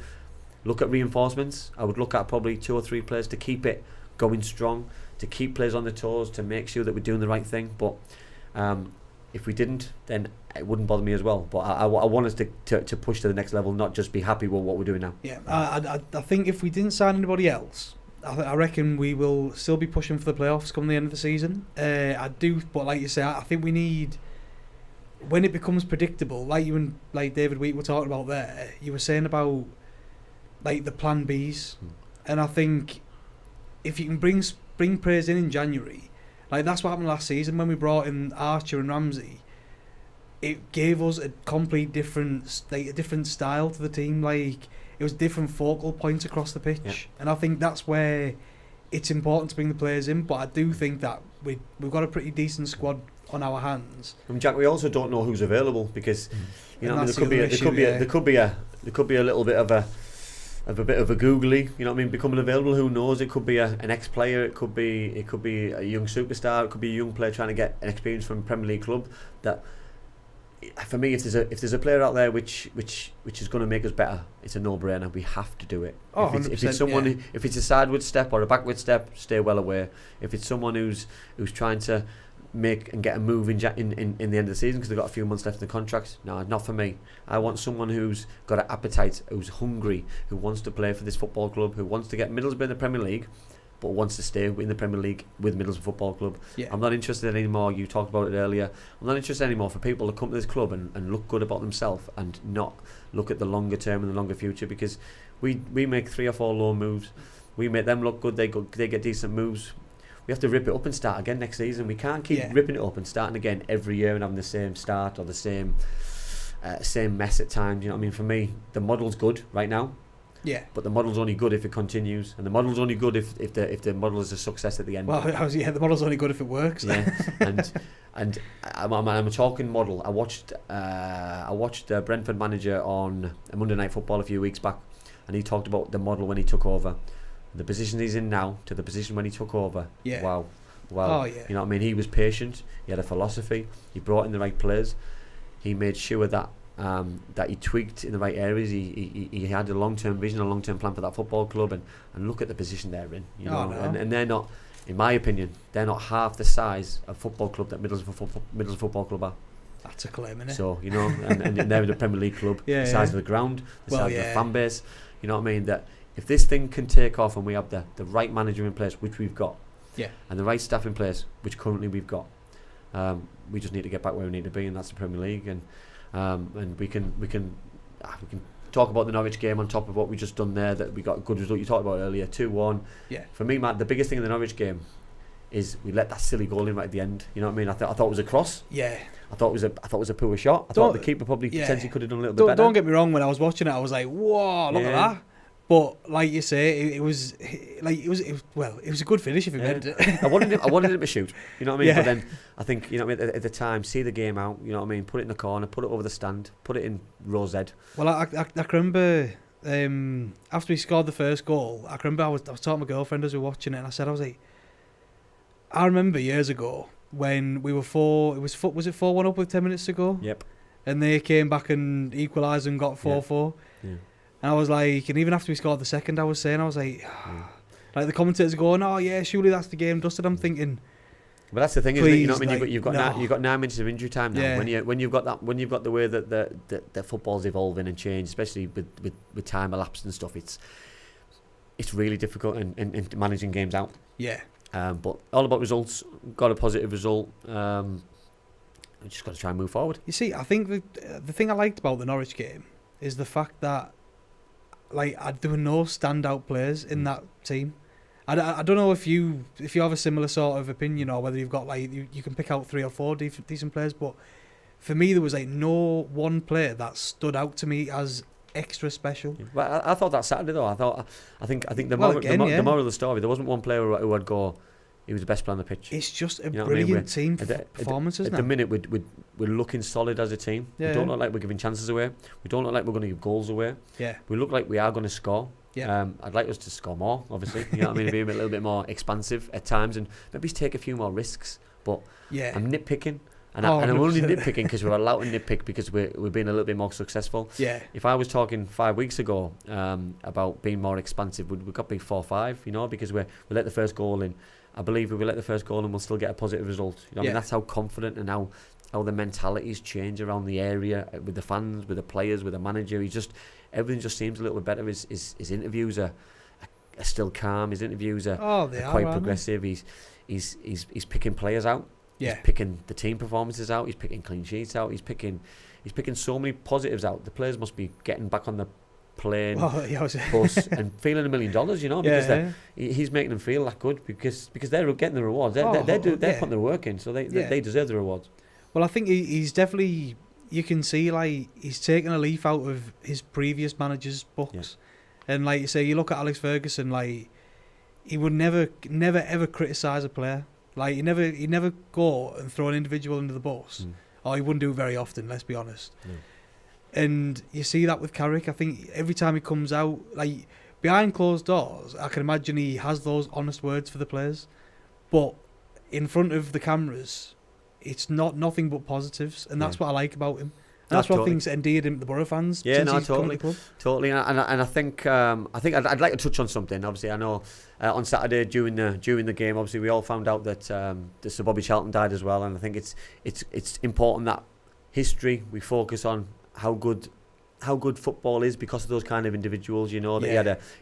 look at reinforcements. I would look at probably 2 or 3 players to keep it going strong, to keep players on the toes, to make sure that we're doing the right thing. But if we didn't, then it wouldn't bother me as well. But I want us to push to the next level, not just be happy with what we're doing now. Yeah, I think if we didn't sign anybody else, I reckon we will still be pushing for the playoffs come the end of the season. I do, but like you say, I think we need, when it becomes predictable, like you and like David Wheat were talking about there, you were saying about like the plan Bs, and I think if you can bring players in January, like that's what happened last season when we brought in Archer and Ramsey. It gave us a complete different style to the team. Like it was different focal points across the pitch, and I think that's where it's important to bring the players in. But I do think that we've got a pretty decent squad on our hands. And Jack, we also don't know who's available because you know, there could be a little bit of a bit of a googly, you know what I mean, becoming available. Who knows? It could be an ex-player. It could be a young superstar. It could be a young player trying to get an experience from a Premier League club. That, for me, if there's a player out there which is going to make us better, it's a no-brainer. We have to do it. Oh, if it's someone, if it's a sideward step or a backward step, stay well away. If it's someone who's trying to make and get a move in the end of the season because they've got a few months left in the contract, no, not for me. I want someone who's got an appetite, who's hungry, who wants to play for this football club, who wants to get Middlesbrough in the Premier League, but wants to stay in the Premier League with Middlesbrough Football Club. Yeah. I'm not interested anymore, you talked about it earlier, I'm not interested anymore for people to come to this club and look good about themselves and not look at the longer term and the longer future, because we make 3 or 4 loan moves, we make them look good, they get decent moves. We have to rip it up and start again next season. We can't keep ripping it up and starting again every year and having the same start or the same mess at times. You know what I mean? For me, the model's good right now. Yeah. But the model's only good if it continues, and the model's only good if the model is a success at the end. Well, the model's only good if it works. Yeah. and I'm talking model. I watched Brentford manager on a Monday Night Football a few weeks back, and he talked about the model when he took over. The position he's in now to the position when he took over. Yeah. Wow. Oh, yeah. You know what I mean? He was patient. He had a philosophy. He brought in the right players. He made sure that he tweaked in the right areas. He had a long-term vision, a long-term plan for that football club, and look at the position they're in. You know, and they're not, in my opinion, they're not half the size of football club that Middlesbrough Football Club are. That's a claim, isn't it? So you know, and they're the Premier League club. The size of the ground, the size of the fan base. You know what I mean? That if this thing can take off and we have the right manager in place, which we've got, and the right staff in place, which currently we've got, We just need to get back where we need to be, and that's the Premier League. And we can talk about the Norwich game on top of what we just done there. That we got a good result. You talked about earlier, 2-1. Yeah. For me, Matt, the biggest thing in the Norwich game is we let that silly goal in right at the end. You know what I mean? I thought it was a cross. Yeah. I thought it was a poor shot. I thought the keeper probably potentially could have done a little bit better. Don't get me wrong. When I was watching it, I was like, "Whoa, look at that!" But like you say, it was a good finish if he made it. I wanted him to shoot. You know what I mean? Yeah. But then I think, you know what I mean, at the time, see the game out. You know what I mean? Put it in the corner, put it over the stand, put it in row Z. Well, I can remember after we scored the first goal, I remember I was talking to my girlfriend as we were watching it, and I was like, I remember years ago when we were was it 4-1 up with 10 minutes to go? Yep. And they came back and equalised and got 4-4. Yeah. And I was like, and even after we scored the second, I was like, like the commentators going, "Oh yeah, surely that's the game dusted." I'm thinking, but that's the thing, isn't it? You know what I mean? Like, you've got 9 minutes of injury time now. Yeah. When you've got the way that the football's evolving and changed, especially with time elapsed and stuff, it's really difficult in managing games out. Yeah. But all about results. Got a positive result. We just got to try and move forward. You see, I think the thing I liked about the Norwich game is the fact that there were no standout players in that team. I don't know if you have a similar sort of opinion, or whether you've got you can pick out 3 or 4 decent players, but for me there was no one player that stood out to me as extra special. Yeah. But I thought that Saturday though. I think the moral of the story, there wasn't one player who I'd go, he was the best player on the pitch. It's just a brilliant team performance, isn't it? At the minute, we're looking solid as a team. Yeah. We don't look like we're giving chances away. We don't look like we're going to give goals away. Yeah. We look like we are going to score. Yeah. I'd like us to score more, obviously. You know what I mean? Be a little bit more expansive at times, and maybe take a few more risks. But I'm nitpicking. And I'm only nitpicking because we're allowed to nitpick because we're being a little bit more successful. Yeah. If I was talking 5 weeks ago about being more expansive, we've got to be 4-5, you know, because we let the first goal in. I believe if we let the first goal in, we'll still get a positive result. You know what I mean? That's how confident and how the mentalities change around the area with the fans, with the players, with the manager. Everything just seems a little bit better. His interviews are still calm. His interviews are quite progressive. He's picking players out. Yeah. He's picking the team performances out. He's picking clean sheets out. He's picking so many positives out. The players must be getting back on the plane, bus, and feeling $1 million. You know, because he's making them feel that good because they're getting the rewards. They're putting their work in, so they deserve the rewards. Well, I think he's definitely. You can see he's taken a leaf out of his previous managers' books, and like you say, you look at Alex Ferguson, he would never ever criticise a player. He'd never go and throw an individual under the bus, or he wouldn't do it very often. Let's be honest. And you see that with Carrick. I think every time he comes out, behind closed doors, I can imagine he has those honest words for the players, but in front of the cameras, it's nothing but positives, and that's what I like about him. And that's what I think's endeared him to the Boro fans. Yeah, since he's come to the club. Totally. And I think I'd like to touch on something. Obviously, I know on Saturday during the game, obviously we all found out that Sir Bobby Charlton died as well, and I think it's important that history we focus on how good football is because of those kind of individuals. You know that he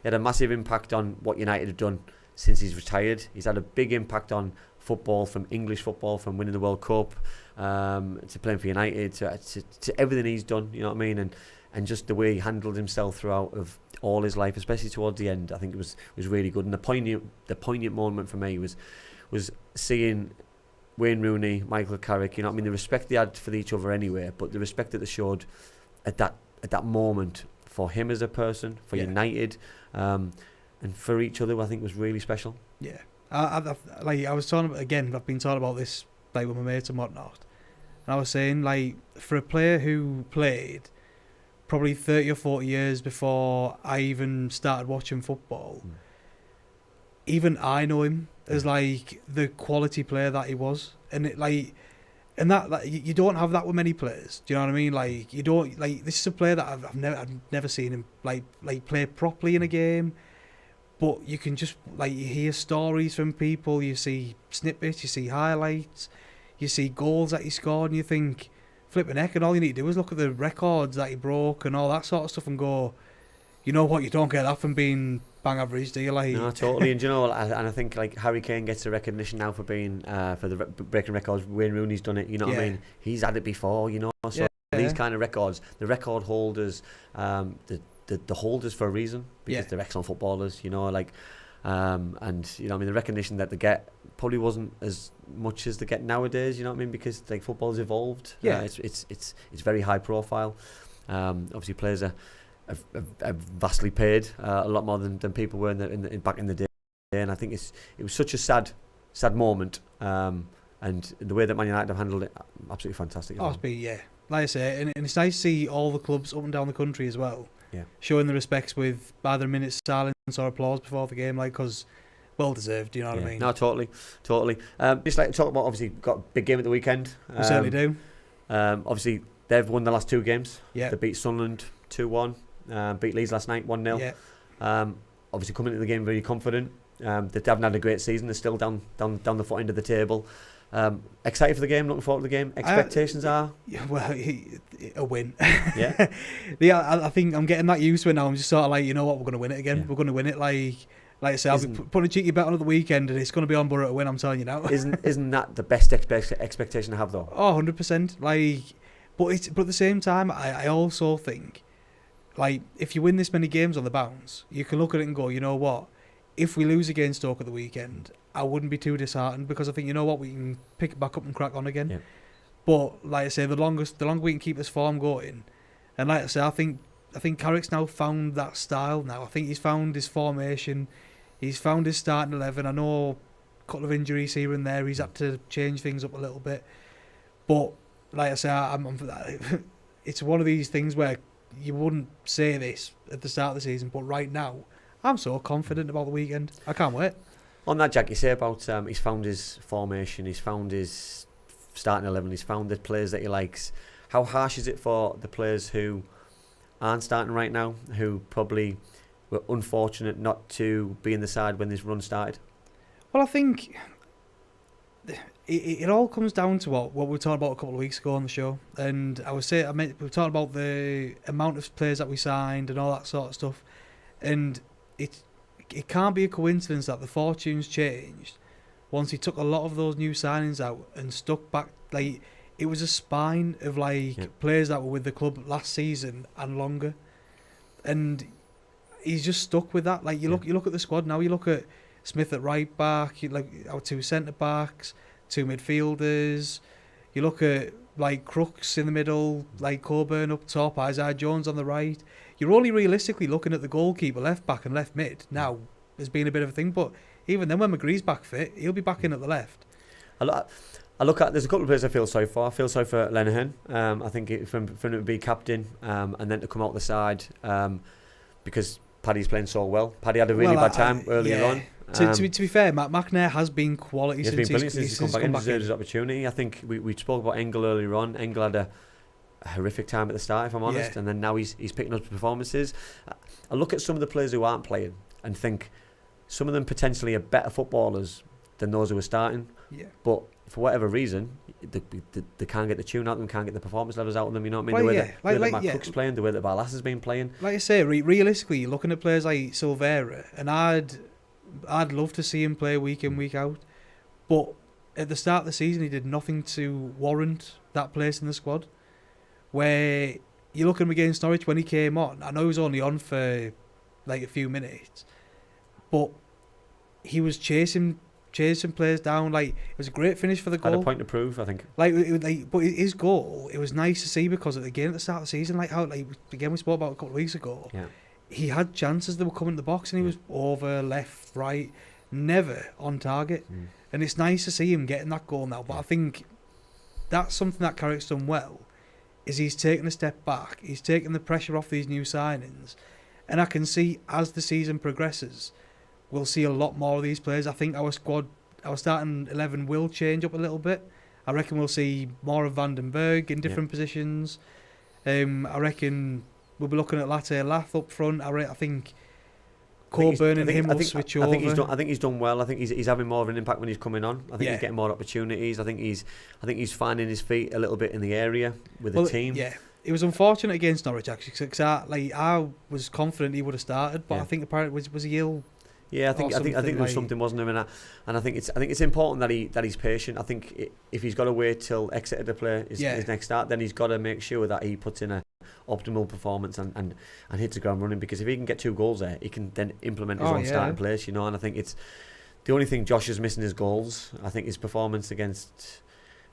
had a massive impact on what United have done since he's retired. He's had a big impact on football, from English football, from winning the World Cup to playing for United, to everything he's done. You know what I mean? And just the way he handled himself throughout of all his life, especially towards the end, I think it was really good. And the poignant moment for me was seeing Wayne Rooney, Michael Carrick. You know what I mean? The respect they had for each other anyway, but the respect that they showed at that moment for him as a person, for United, and for each other, I think was really special. Yeah. I was talking about, again, I've been talking about this with my mates and whatnot, and I was saying, for a player who played probably 30 or 40 years before I even started watching football, even I know him as the quality player that he was, and that you don't have that with many players. Do you know what I mean? You don't this is a player that I've never seen him play properly in a game. But you can just you hear stories from people, you see snippets, you see highlights, you see goals that he scored, and you think, flipping heck, and all you need to do is look at the records that he broke and all that sort of stuff and go, you know what, you don't get that from being bang average, do you? Like, no, totally. And you know, and I think like Harry Kane gets the recognition now for being for the breaking records. Wayne Rooney's done it. You know what I mean? He's had it before. You know, so these kind of records, the record holders, the holders for a reason because they're excellent footballers. You know, like. And you know, I mean, the recognition that they get probably wasn't as much as they get nowadays. You know what I mean? Because like football's evolved. It's very high profile. Obviously, players are vastly paid, a lot more than people were in back in the day. And I think it was such a sad moment. And the way that Man United have handled it, absolutely fantastic. Oh, like I say, and it's nice to see all the clubs up and down the country as well. Yeah. Showing the respects with either a minute's silence or applause before the game, like, because well deserved, you know what I mean? No, totally. Just like to talk about, obviously, got a big game at the weekend. We certainly do. Obviously, they've won the last two games. Yeah. They beat Sunderland 2-1, beat Leeds last night 1-0. Yeah. Obviously, coming into the game very confident. They haven't had a great season. They're still down the foot end of the table. Excited for the game, looking forward to the game. Expectations are? Well, a win. Yeah. I think I'm getting that used to it now. I'm just sort of like, you know what, we're going to win it again. Yeah. We're going to win it. Like I say, I'll be putting a cheeky bet on at the weekend, and it's going to be on Boro to win, I'm telling you now. Isn't that the best expectation to have, though? Oh, 100%. Like, but at the same time, I also think, like, if you win this many games on the bounce, you can look at it and go, you know what, if we lose against Stoke at the weekend, I wouldn't be too disheartened, because I think, you know what, we can pick it back up and crack on again. Yeah. But like I say, the longer we can keep this form going, and like I say, I think Carrick's now found that style. Now I think he's found his formation, he's found his starting 11. I know a couple of injuries here and there, he's had to change things up a little bit. But like I say, it's one of these things where you wouldn't say this at the start of the season, but right now, I'm so confident about the weekend. I can't wait. On that, Jack, you say about he's found his formation, he's found his starting 11, he's found the players that he likes. How harsh is it for the players who aren't starting right now, who probably were unfortunate not to be in the side when this run started? Well, I think it all comes down to what we were talking about a couple of weeks ago on the show. And we were talking about the amount of players that we signed and all that sort of stuff. And it can't be a coincidence that the fortunes changed once he took a lot of those new signings out and stuck back. Like, it was a spine of players that were with the club last season and longer, and he's just stuck with that. Like, you look at the squad now. You look at Smith at right back. Our two centre backs, two midfielders. You look at like Crooks in the middle, like Coburn up top, Isaiah Jones on the right. You're only realistically looking at the goalkeeper, left back and left mid now as being a bit of a thing. But even then, when McGree's back fit, he'll be back in at the left. I look at, there's a couple of players I feel sorry for. I feel sorry for Lenihan. I think for him to be captain and then to come out the side because Paddy's playing so well. Paddy had a really bad time earlier on. To be fair, McNair has been quality since he's come back in. Deserves his opportunity. I think we spoke about Engel earlier on. Engel had a horrific time at the start, if I'm honest, and then now he's picking up performances. I look at some of the players who aren't playing and think some of them potentially are better footballers than those who are starting. Yeah. But for whatever reason, they can't get the tune out of them, can't get the performance levels out of them. You know what I mean? The way that Matt Cook's playing, the way that Barlas has been playing. Like I say, realistically, you're looking at players like Silvera, and I'd love to see him play week in, week out. But at the start of the season, he did nothing to warrant that place in the squad. Where you look at him against Norwich when he came on, I know he was only on for like a few minutes, but he was chasing players down. Like, it was a great finish for the goal. Had a point to prove, I think. But his goal, it was nice to see because again at the start of the season, again we spoke about a couple of weeks ago. Yeah. He had chances that were coming to the box and he was over, left, right, never on target. And it's nice to see him getting that goal now. But I think that's something that Carrick's done well, is he's taken a step back. He's taken the pressure off these new signings. And I can see as the season progresses, we'll see a lot more of these players. I think our squad, our starting 11 will change up a little bit. I reckon we'll see more of Vandenberg in different positions. I reckon we'll be looking at Latte Lath up front. I think Coburn and him will switch over. I think he's done well. I think he's having more of an impact when he's coming on. I think he's getting more opportunities. I think he's finding his feet a little bit in the area with the team. Yeah. it was unfortunate against Norwich actually, because I was confident he would have started, but I think apparently was he ill? Yeah, I think there was something, wasn't there, and I think it's important that he's patient. I think if he's got to wait till Exeter to play his next start, then he's got to make sure that he puts in a optimal performance and hits the ground running, because if he can get 2 goals there, he can then implement his own starting place, and I think it's the only thing Josh is missing is goals. I think his performance against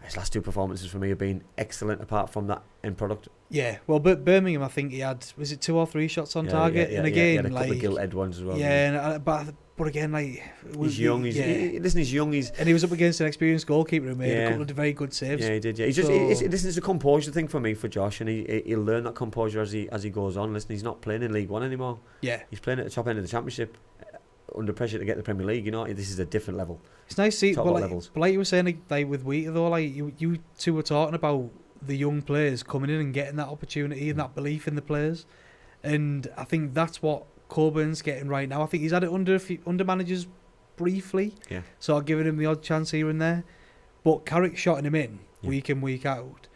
his last 2 performances for me have been excellent, apart from that end product. Yeah, well, but Birmingham, I think he had, was it 2 or 3 shots on target? And again, he had a couple of gilt-edged ones as well. Yeah, but again, he's young. He's young. And he was up against an experienced goalkeeper who made a couple of very good saves. Yeah, he did. Yeah, it's a composure thing for me, for Josh, and he'll learn that composure as he goes on. Listen, he's not playing in League One anymore. Yeah, he's playing at the top end of the Championship, under pressure to get the Premier League. This is a different level. It's nice to see, but like you were saying, like with Wheater though, like you two were talking about the young players coming in and getting that opportunity and that belief in the players, and I think that's what Coburn's getting right now. I think he's had it under managers briefly, so I've given him the odd chance here and there, but Carrick shotting him in week in, week out,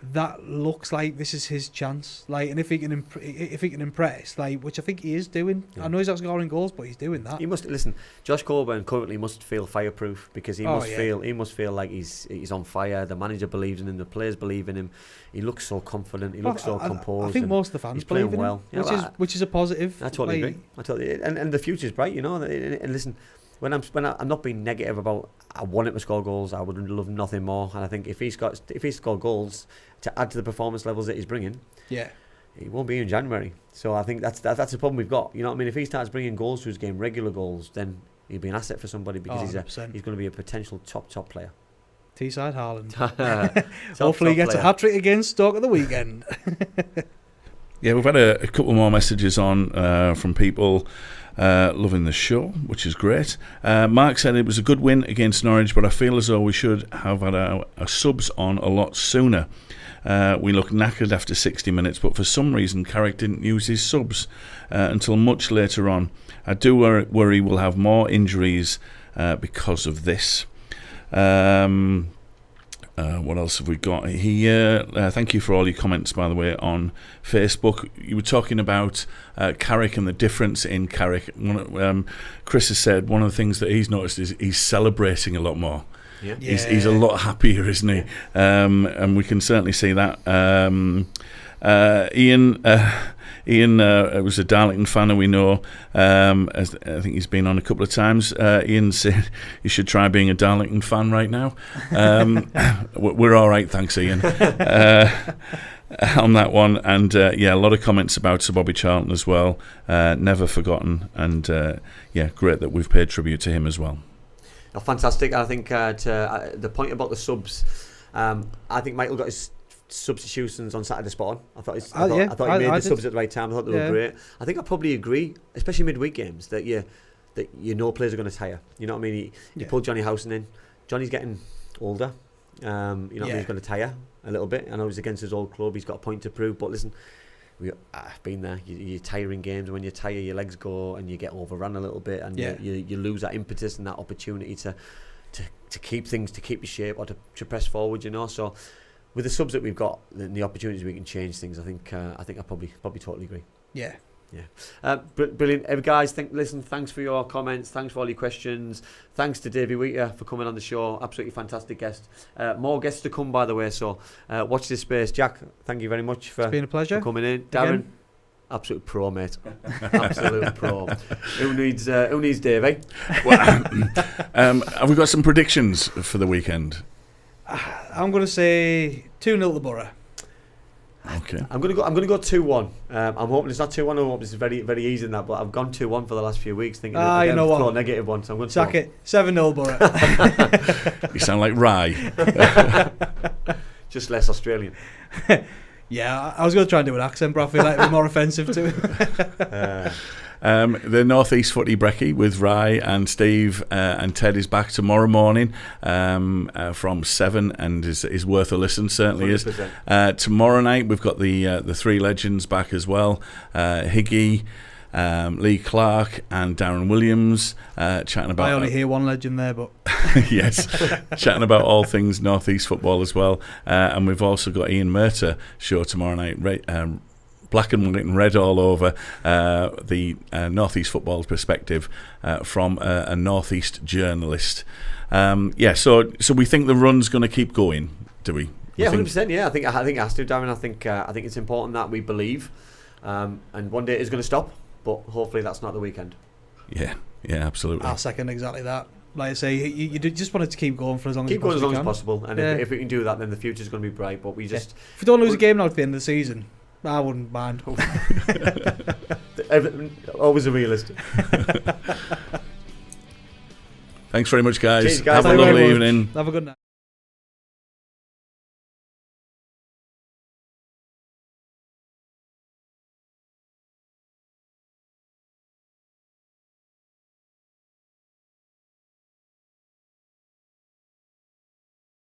that looks like this is his chance. And if he can impress, which I think he is doing. I know he's not scoring goals, but he's doing that. He must listen. Josh Coburn currently must feel fireproof, because he must feel like he's on fire. The manager believes in him. The players believe in him. He looks so confident. He looks so composed. I think most of the fans believe in him, which is a positive. I totally agree. And the future's bright. And listen. When I'm not being negative about, I want him to score goals. I would love nothing more. And I think if he's scored goals to add to the performance levels that he's bringing, he won't be in January. So I think that's the problem we've got. You know what I mean? If he starts bringing goals to his game, regular goals, then he'll be an asset for somebody, because he's going to be a potential top player. Teesside Haaland. Hopefully he gets a hat-trick against Stoke at the weekend. Yeah, we've had a couple more messages on from people loving the show, which is great. Mark said it was a good win against Norwich, but I feel as though we should have had our subs on a lot sooner. We looked knackered after 60 minutes, but for some reason Carrick didn't use his subs until much later on. I do worry we'll have more injuries because of this. What else have we got here? Thank you for all your comments, by the way, on Facebook. You were talking about Carrick and the difference in Carrick. Chris has said one of the things that he's noticed is he's celebrating a lot more. Yeah. He's a lot happier, isn't he? And we can certainly see that. Ian was a Darlington fan, and we know, as I think he's been on a couple of times. Ian said you should try being a Darlington fan right now. We're all right, thanks, Ian, on that one. And a lot of comments about Sir Bobby Charlton as well. Never forgotten, and great that we've paid tribute to him as well. Oh, fantastic. I think to the point about the subs, I think Michael got his substitutions on Saturday spot on. I thought he made the subs at the right time. I thought they were great. I think I probably agree, especially midweek games, that players are going to tire. You know what I mean? He pulled Johnny Howson in. Johnny's getting older. He's going to tire a little bit. I know he's against his old club. He's got a point to prove. But listen, I've been there. You're tiring games. When you tire, your legs go and you get overrun a little bit, and you lose that impetus and that opportunity to keep things, to keep your shape, or to press forward. So with the subs that we've got and the opportunities we can change things, I think I probably totally agree. Yeah. Brilliant. Guys, thanks for your comments. Thanks for all your questions. Thanks to Davey Wheater for coming on the show. Absolutely fantastic guest. More guests to come, by the way, so watch this space. Jack, thank you very much for, it's been a pleasure. For coming in. Darren, absolute pro, mate. Absolute pro. Who needs Davey? Well, have we got some predictions for the weekend? I'm going to say 2-0 to Boro. Okay. I'm gonna go 2-1. I'm hoping it's not 2-1. I'm hoping it's very, very easy in that. But I've gone 2-1 for the last few weeks, thinking you know what? Negative one. So I'm going to sack it. 7-0 Boro. You sound like Rye. Just less Australian. Yeah, I was going to try and do an accent, but I feel like it'd be more offensive to him. The North East Footy Brekkie with Rye and Steve and Ted is back tomorrow morning from 7, and is worth a listen, certainly 100%. Is. Tomorrow night we've got the three legends back as well. Higgy, Lee Clark and Darren Williams chatting about... I only hear one legend there, but... yes, chatting about all things North East football as well. And we've also got Ian Murter show tomorrow night, black and white and red all over, the North East football perspective from a North East journalist. So we think the run's going to keep going, do we? Yeah, 100%. Yeah, I think it has to, Darren. I think it's important that we believe, and one day it is going to stop, but hopefully that's not the weekend. Yeah, absolutely. I'll second exactly that. Like I say, you just want it to keep going for as long as possible, and if we can do that, then the future's going to be bright. But we just if we don't lose a game now at the end of the season, I wouldn't mind. Always a realist. Thanks very much, guys. Cheers, guys. Have a lovely evening. Have a good night.